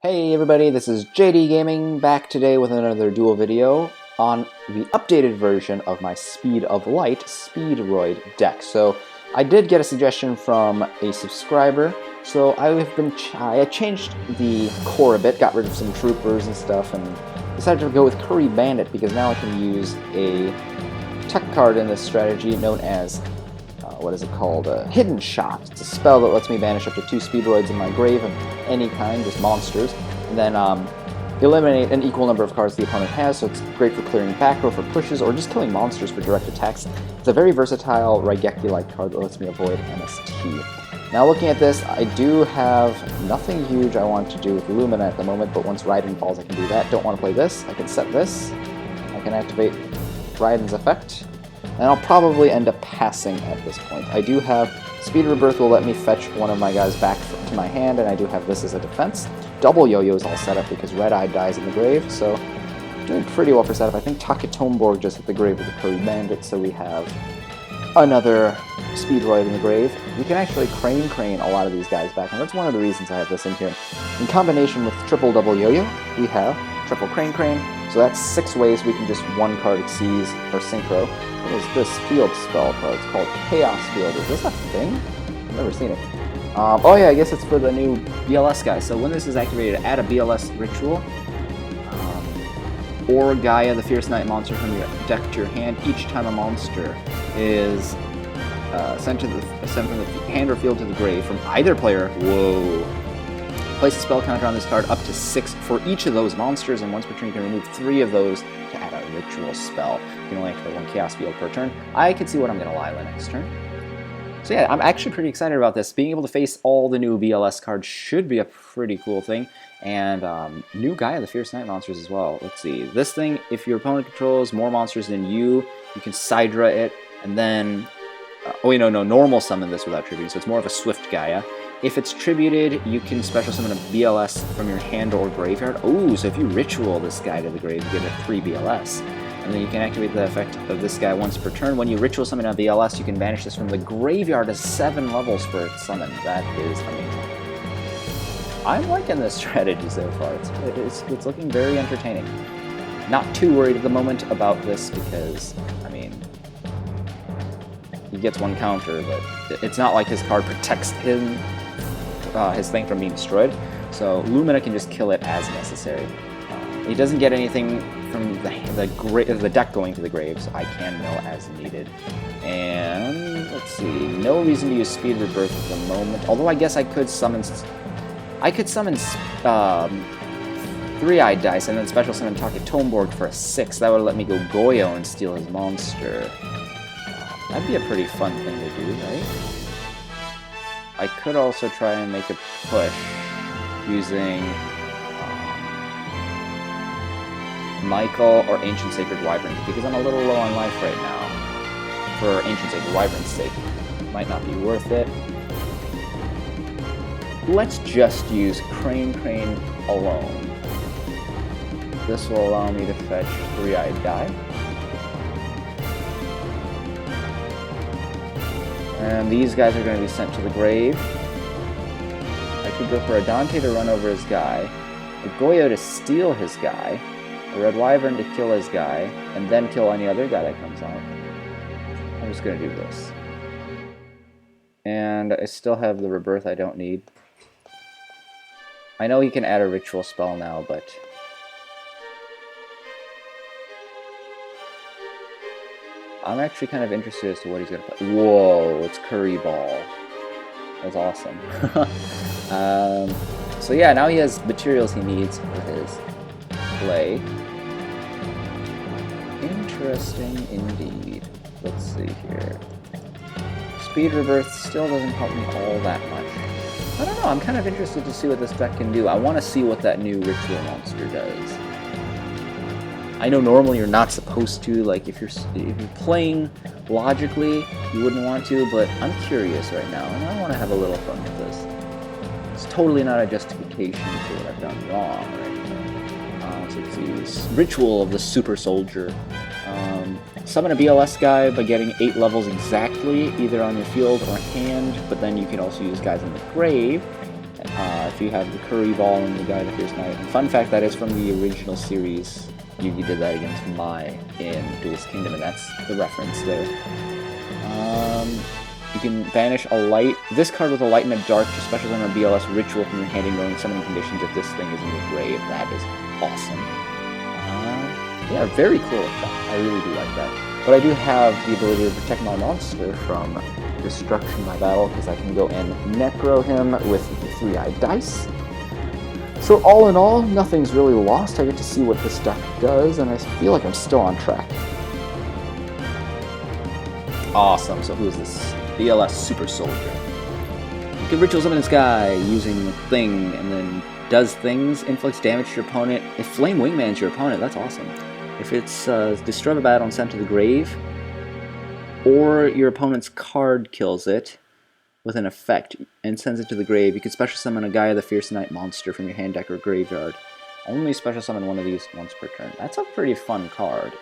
Hey everybody, this is JDGaming back today with another duel video on the updated version of my Speed of Light Speedroid deck. So I did get a suggestion from a subscriber, so I changed the core a bit, got rid of some troopers and stuff, and decided to go with Curry Bandit because now I can use a tech card in this strategy known as what is it called? Hidden Shot. It's a spell that lets me banish up to 2 Speedroids in my grave of any kind, just monsters, and then eliminate an equal number of cards the opponent has, so it's great for clearing back row for pushes or just killing monsters for direct attacks. It's a very versatile Raigeki-like card that lets me avoid MST. Now looking at this, I do have nothing huge I want to do with Lumina at the moment, but once Raiden falls I can do that. Don't want to play this. I can set this. I can activate Raiden's effect. And I'll probably end up passing at this point. I do have Speed Rebirth will let me fetch one of my guys back to my hand, and I do have this as a defense. Double Yo-Yo is all set up because Red Eye dies in the grave, so doing pretty well for setup. I think Taketomborg just hit the grave with the Curry Bandit, so we have another Speedroid in the grave. We can actually crane a lot of these guys back, and that's one of the reasons I have this in here. In combination with triple Double Yo-Yo, we have triple Crane, so that's 6 ways we can just one card exceeds or synchro. What is this field spell card? It's called Chaos Field. Is this a thing? I've never seen it. Oh yeah, I guess it's for the new BLS guy. So when this is activated, add a BLS ritual. Or Gaia, the Fierce Knight monster from your deck to your hand. Each time a monster is sent from the hand or field to the grave from either player. Whoa. Place a spell counter on this card up to 6 for each of those monsters, and once per turn you can remove 3 of those to add a ritual spell. You can only activate 1 Chaos Field per turn. I can see what I'm going to Lila next turn. So yeah, I'm actually pretty excited about this. Being able to face all the new BLS cards should be a pretty cool thing. And new Gaia, the Fierce Knight monsters as well. Let's see. This thing, if your opponent controls more monsters than you can Sidra it, and then... oh wait, no, normal summon this without tributing, so it's more of a Swift Gaia. If it's tributed, you can special summon a BLS from your hand or graveyard. Oh, so if you ritual this guy to the grave, you get a 3 BLS. And then you can activate the effect of this guy once per turn. When you ritual summon a BLS, you can banish this from the graveyard as 7 levels for its summon. That is amazing. I'm liking this strategy so far. It's looking very entertaining. Not too worried at the moment about this because, I mean, he gets 1 counter, but it's not like his card protects him. His thing from being destroyed, so Lumina can just kill it as necessary. He doesn't get anything from the deck going to the grave, so I can mill as needed. And let's see, no reason to use Speed Rebirth at the moment. Although I guess I could summon 3-eyed dice and then special summon Taketomborg for a 6. That would let me go Goyo and steal his monster. That'd be a pretty fun thing to do, right? I could also try and make a push using Michael or Ancient Sacred Wyvern, because I'm a little low on life right now. For Ancient Sacred Wyvern's sake, might not be worth it. Let's just use Crane alone. This will allow me to fetch 3-eyed guy. And these guys are going to be sent to the grave. I could go for a Dante to run over his guy, a Goyo to steal his guy, a Red Wyvern to kill his guy, and then kill any other guy that comes out. I'm just going to do this. And I still have the Rebirth I don't need. I know he can add a ritual spell now, but... I'm actually kind of interested as to what he's going to play. Whoa, it's Curry Ball. That's awesome. So yeah, now he has materials he needs for his play. Interesting indeed. Let's see here. Speed Rebirth still doesn't help me all that much. I don't know, I'm kind of interested to see what this deck can do. I want to see what that new Ritual monster does. I know normally you're not supposed to, like if you're playing logically, you wouldn't want to, but I'm curious right now, and I want to have a little fun with this. It's totally not a justification for what I've done wrong or anything. So let's use Ritual of the Super Soldier. Summon a BLS guy by getting 8 levels exactly, either on your field or hand, but then you can also use guys in the grave. If you have the Curry Ball and the Guy the Fierce Knight. Fun fact, that is from the original series. Yugi did that against Mai in Duels Kingdom, and that's the reference there. You can banish a light. This card with a light and a dark to special summon a BLS ritual from your hand, ignoring summoning conditions if this thing is in the grave. That is awesome. Yeah, very cool effect. I really do like that. But I do have the ability to protect my monster from destruction by battle, because I can go and Necro him with the 3-eyed dice. So all in all, nothing's really lost. I get to see what this deck does, and I feel like I'm still on track. Awesome, so who is this? BLS Super Soldier. You can ritual summon this guy using the thing, and then does things, inflicts damage to your opponent. If Flame Wingman's your opponent, that's awesome. If it's destroy the battle and sent to the grave, or your opponent's card kills it with an effect and sends it to the grave, you can special summon a Gaia the Fierce Knight monster from your hand deck or graveyard. Only special summon one of these once per turn. That's a pretty fun card,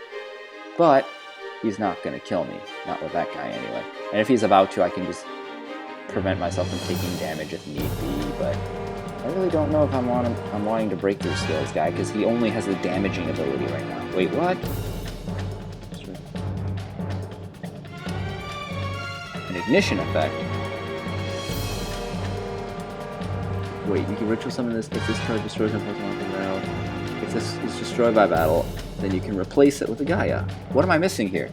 but he's not going to kill me. Not with that guy anyway. And if he's about to, I can just prevent myself from taking damage if need be, but I really don't know if I'm wanting to break through skills guy, because he only has the damaging ability right now. Wait, what? An ignition effect? Wait, you can ritual summon this if this card destroys a Pokemon from battle. If this is destroyed by battle, then you can replace it with a Gaia. What am I missing here?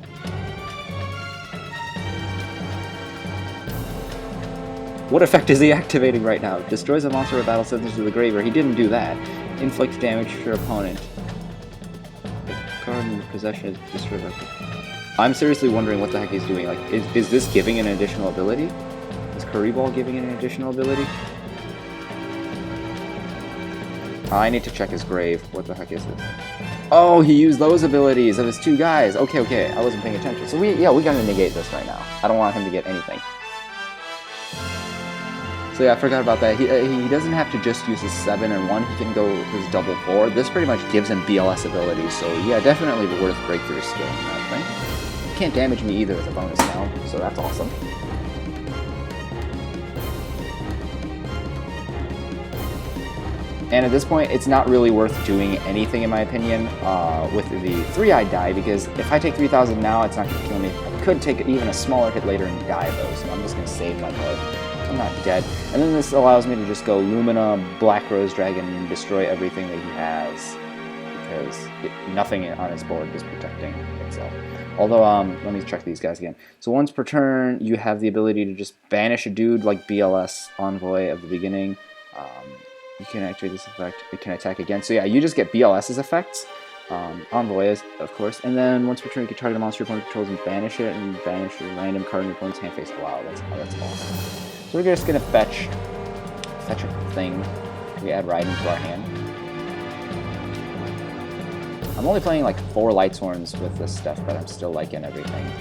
What effect is he activating right now? Destroys a monster by battle, sends it to the graveyard. He didn't do that. Inflicts damage to your opponent. If the card in possession is destroyed by... I'm seriously wondering what the heck he's doing. Like, is this giving an additional ability? Is Curry Ball giving an additional ability? I need to check his grave. What the heck is this? Oh, he used those abilities of his 2 guys. Okay, I wasn't paying attention. So we gotta negate this right now. I don't want him to get anything. So yeah, I forgot about that. He doesn't have to just use his 7 and 1. He can go his double 4. This pretty much gives him BLS abilities. So yeah, definitely worth breakthrough skill in that thing. He can't damage me either as a bonus now, so that's awesome. And at this point, it's not really worth doing anything, in my opinion, with the 3-eyed die, because if I take 3,000 now, it's not going to kill me. I could take even a smaller hit later and die, though, so I'm just going to save my card. I'm not dead. And then this allows me to just go Lumina, Black Rose Dragon, and destroy everything that he has, because nothing on his board is protecting itself. Although, let me check these guys again. So once per turn, you have the ability to just banish a dude like BLS Envoy at the beginning. You can activate this effect. It can attack again. So yeah, you just get BLS's effects. Envoy is, of course. And then once per turn, you can target a monster your opponent controls and banish it, and banish a random card in your opponent's hand face. Wow, that's awesome. So we're just gonna fetch a thing. We add Raiden to our hand. I'm only playing like 4 Light Sworns with this stuff, but I'm still liking everything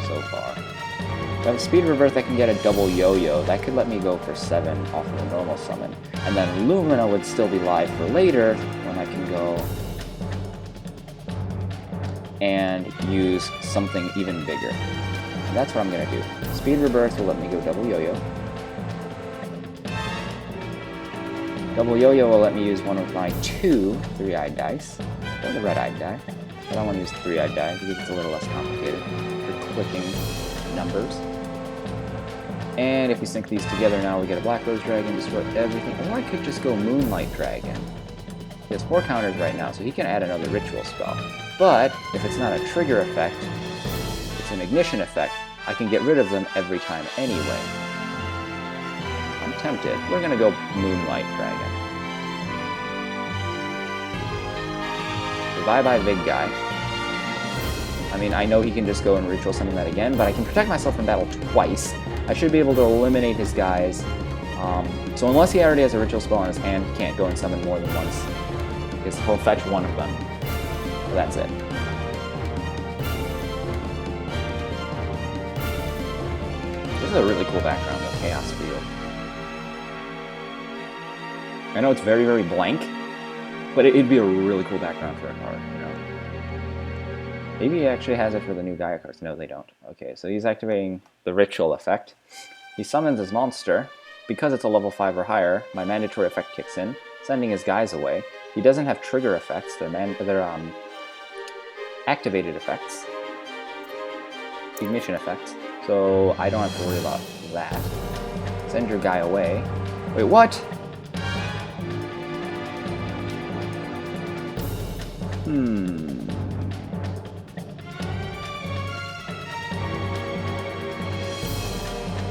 so far. I have a Speed Rebirth that can get a double Yo-Yo. That could let me go for 7 off of a normal summon. And then Lumina would still be live for later, when I can go and use something even bigger. And that's what I'm going to do. Speed Rebirth will let me go double Yo-Yo. Double Yo-Yo will let me use one of my 2 3-eyed dice, or the red-eyed die. But I want to use the 3-eyed die because it's a little less complicated for clicking numbers. And if we sync these together now, we get a Black Rose Dragon, destroy everything. Or I could just go Moonlight Dragon. He has 4 counters right now, so he can add another ritual spell. But if it's not a trigger effect, it's an ignition effect, I can get rid of them every time anyway. I'm tempted. We're going to go Moonlight Dragon. So bye-bye big guy. I mean, I know he can just go and ritual summon that again, but I can protect myself from battle twice. I should be able to eliminate his guys. So unless he already has a ritual spell in his hand, he can't go and summon more than once. Because he'll fetch one of them. So that's it. This is a really cool background, the Chaos Field. I know it's very, very blank, but it'd be a really cool background for a card, you know? Maybe he actually has it for the new Gaia cards. No, they don't. Okay, so he's activating the ritual effect. He summons his monster. because it's a level 5 or higher, my mandatory effect kicks in, sending his guys away. He doesn't have trigger effects, they're activated effects, ignition effects, so I don't have to worry about that. Send your guy away. Wait, what?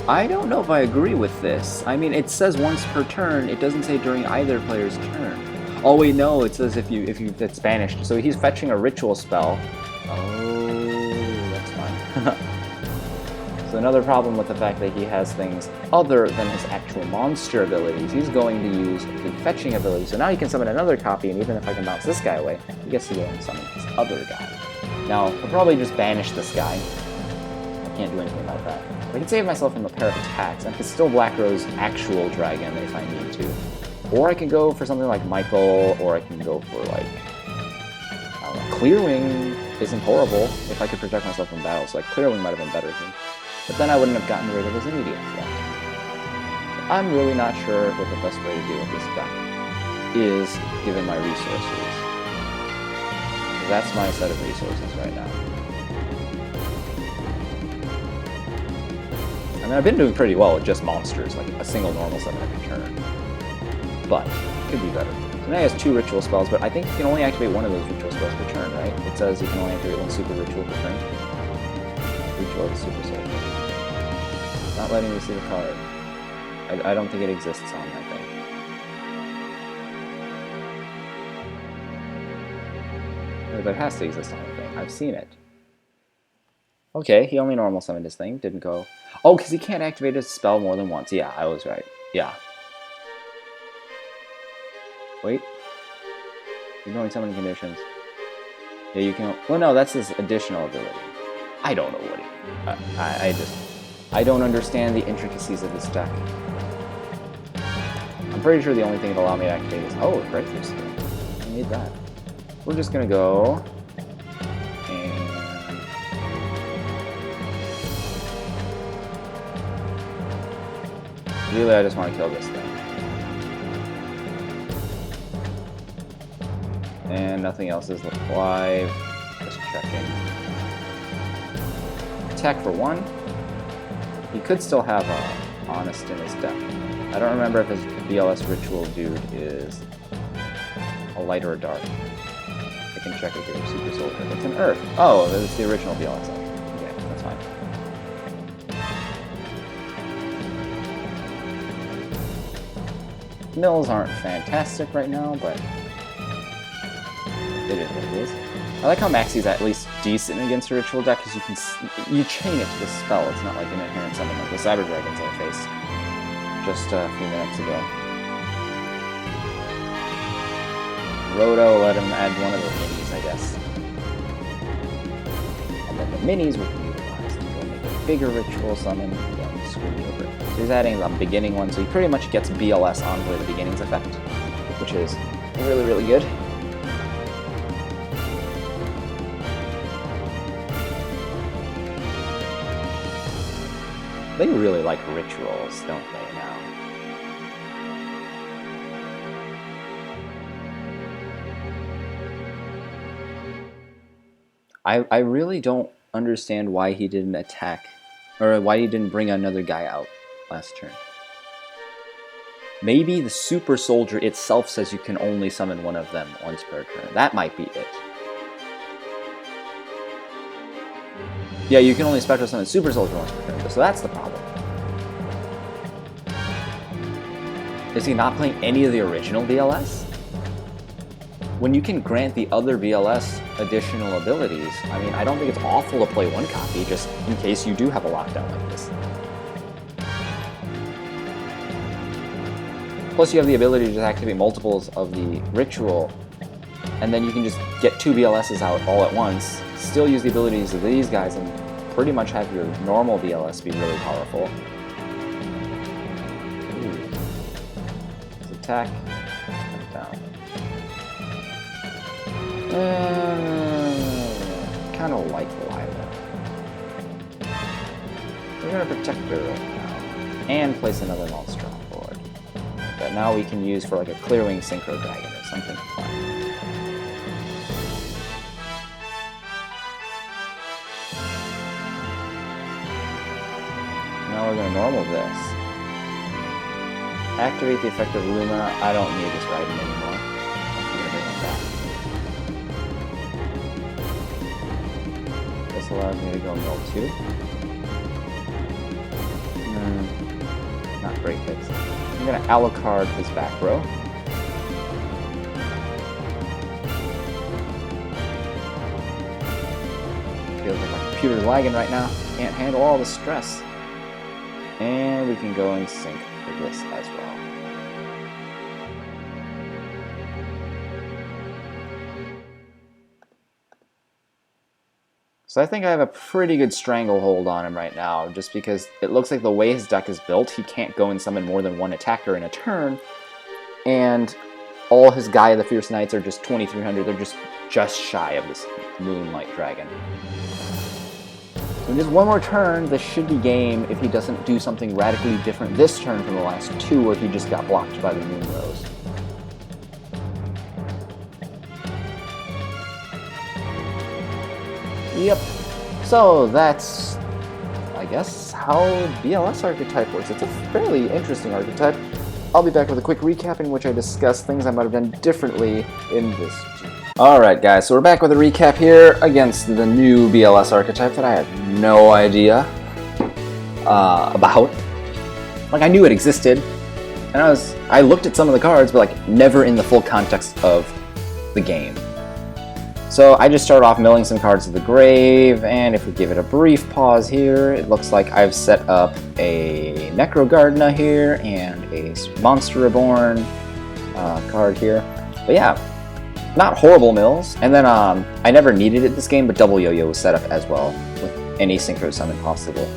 I don't know if I agree with this. I mean, it says once per turn. It doesn't say during either player's turn. Oh wait, no, it says if it's banished. So he's fetching a ritual spell. Oh, that's fine. So another problem with the fact that he has things other than his actual monster abilities. He's going to use the fetching ability. So now he can summon another copy, and even if I can bounce this guy away, he gets to go and summon his other guy. Now, I'll probably just banish this guy. I can't do anything about that. I can save myself from a pair of attacks. I can still Black Rose actual dragon if I need to. Or I can go for something like Michael, or I can go for like, I don't know, Clearwing isn't horrible if I could protect myself from battle, so like Clearwing might have been better here. But then I wouldn't have gotten rid of his immediate threat. I'm really not sure what the best way to deal with this deck is, given my resources. That's my set of resources right now. I mean, I've been doing pretty well with just monsters, like a single normal summon every turn. But, it could be better. So now he has 2 ritual spells, but I think you can only activate one of those ritual spells per turn, right? It says you can only activate 1 super ritual per turn. Ritual of the Super Soldier. Not letting me see the card. I don't think it exists on my thing. But it has to exist on the thing. I've seen it. Okay, he only normal summoned his thing. Didn't go... Oh, because he can't activate his spell more than once. Yeah, I was right. Yeah. Wait. Ignoring summoning conditions. Yeah, you can... Well, no, that's his additional ability. I don't know what it... I don't understand the intricacies of this deck. I'm pretty sure the only thing that'll allow me to activate is... Oh, breakthrough skill. I need that. We're just gonna go... And... Really, I just want to kill this thing. And nothing else is live. Just checking. Attack for 1. He could still have Honest in his deck. I don't remember if his BLS ritual dude is a light or a dark. I can check if you're a Super Soldier. It's an Earth. Oh, it's the original BLS actually. Okay, that's fine. Mills aren't fantastic right now, but it is what it is. I like how Maxi's at least decent against a ritual deck, because you chain it to the spell. It's not like an inherent summon like the Cyber Dragons I faced just a few minutes ago. Roto let him add one of those minis, I guess. And then the minis will be utilized to go make a bigger ritual summon and then screw me over. So he's adding the beginning one, so he pretty much gets BLS Envoy the Beginnings effect, which is really, really good. They really like rituals, don't they, now? I really don't understand why he didn't attack, or why he didn't bring another guy out last turn. Maybe the Super Soldier itself says you can only summon one of them once per turn. That might be it. Yeah, you can only special summon Super Soldier once per turn, so that's the problem. Is he not playing any of the original BLS? When you can grant the other BLS additional abilities, I mean, I don't think it's awful to play one copy, just in case you do have a lockdown like this. Plus you have the ability to just activate multiples of the ritual, and then you can just get 2 BLSs out all at once, still use the abilities of these guys, and pretty much have your normal BLS be really powerful. Ooh. Let's attack. Down. Kind of like Lila. We're going to protect her right now, and place another monster on board. that now we can use for like a Clearwing Synchro Dragon or something fun. Now we're going to normal this. Activate the effect of Luma. I don't need this Raiden anymore. I'm going to bring him back. This allows me to go mill 2. Not great hits. I'm going to Alucard his back row. Feels like my computer's lagging right now. Can't handle all the stress. And we can go in sync for this as well. So I think I have a pretty good stranglehold on him right now, just because it looks like the way his deck is built, he can't go and summon more than one attacker in a turn, and all his Gaia the Fierce Knights are just 2300, they're just shy of this Moonlight Dragon. So in just one more turn, this should be game if he doesn't do something radically different this turn from the last two, where he just got blocked by the Moon Rose. Yep. So that's, I guess, how BLS archetype works. It's a fairly interesting archetype. I'll be back with a quick recap in which I discuss things I might have done differently in this. Alright guys, so we're back with a recap here against the new BLS archetype that I had no idea about. Like, I knew it existed, and I looked at some of the cards, but like never in the full context of the game. So I just started off milling some cards to the grave, and if we give it a brief pause here, it looks like I've set up a Necrogardna here and a Monster Reborn card here. But yeah, not horrible mills. And then I never needed it this game, but Double Yo-Yo was set up as well with any Synchro Summon possible.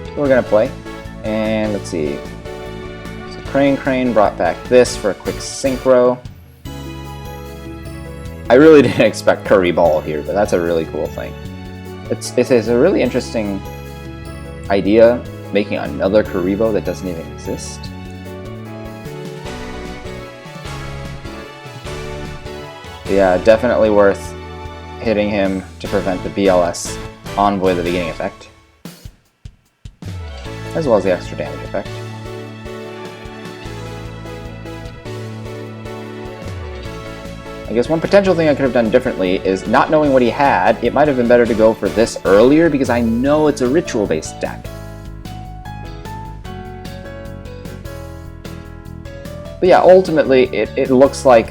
So we're gonna play, and let's see. So Crane brought back this for a quick Synchro. I really didn't expect Curry Ball here, but that's a really cool thing. It's a really interesting idea, making another Kuribo that doesn't even exist. But yeah, definitely worth hitting him to prevent the BLS Envoy at the beginning effect, as well as the extra damage effect. I guess one potential thing I could have done differently is, not knowing what he had, it might have been better to go for this earlier, because I know it's a ritual-based deck. But yeah, ultimately, it looks like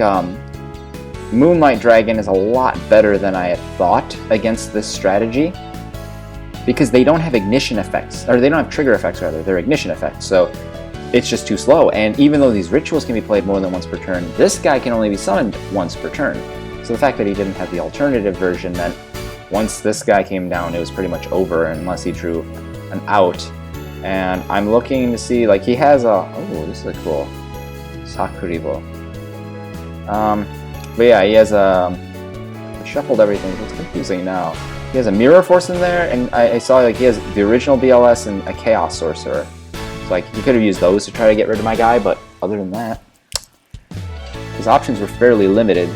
Moonlight Dragon is a lot better than I had thought against this strategy, because they don't have ignition effects, or they don't have trigger effects rather, they're ignition effects, so it's just too slow. And even though these rituals can be played more than once per turn, this guy can only be summoned once per turn. So the fact that he didn't have the alternative version meant once this guy came down, it was pretty much over unless he drew an out. And I'm looking to see, like, he has a, oh, this is cool, Sakuribo. But yeah, he has I shuffled everything, so it's confusing now. He has a Mirror Force in there, and I saw like he has the original BLS and a Chaos Sorcerer. Like, he could have used those to try to get rid of my guy, but other than that, his options were fairly limited,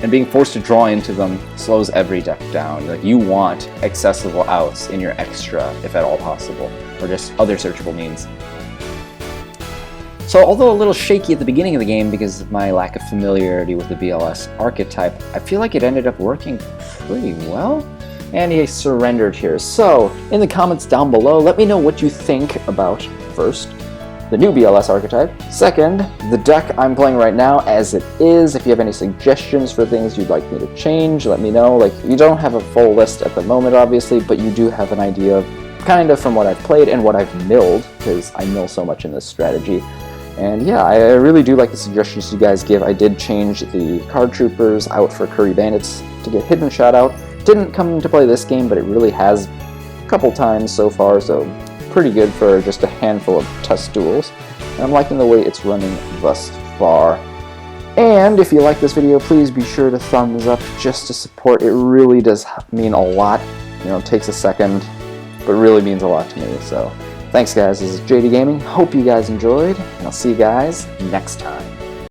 and being forced to draw into them slows every deck down. Like, you want accessible outs in your extra, if at all possible, or just other searchable means. So, although a little shaky at the beginning of the game because of my lack of familiarity with the BLS archetype, I feel like it ended up working pretty well. And he surrendered here. So, in the comments down below, let me know what you think about, first, the new BLS archetype. Second, the deck I'm playing right now as it is. If you have any suggestions for things you'd like me to change, let me know. Like, you don't have a full list at the moment, obviously, but you do have an idea of kind of from what I've played and what I've milled, because I mill so much in this strategy. And yeah, I really do like the suggestions you guys give. I did change the Card Troopers out for Curry Bandits to get Hidden Shot out. Didn't come into play this game, but it really has a couple times so far, so pretty good for just a handful of test duels. And I'm liking the way it's running thus far. And if you like this video, please be sure to thumbs up just to support. It really does mean a lot. You know, it takes a second, but really means a lot to me. So Thanks guys, this is JDGaming. Hope you guys enjoyed, and I'll see you guys next time.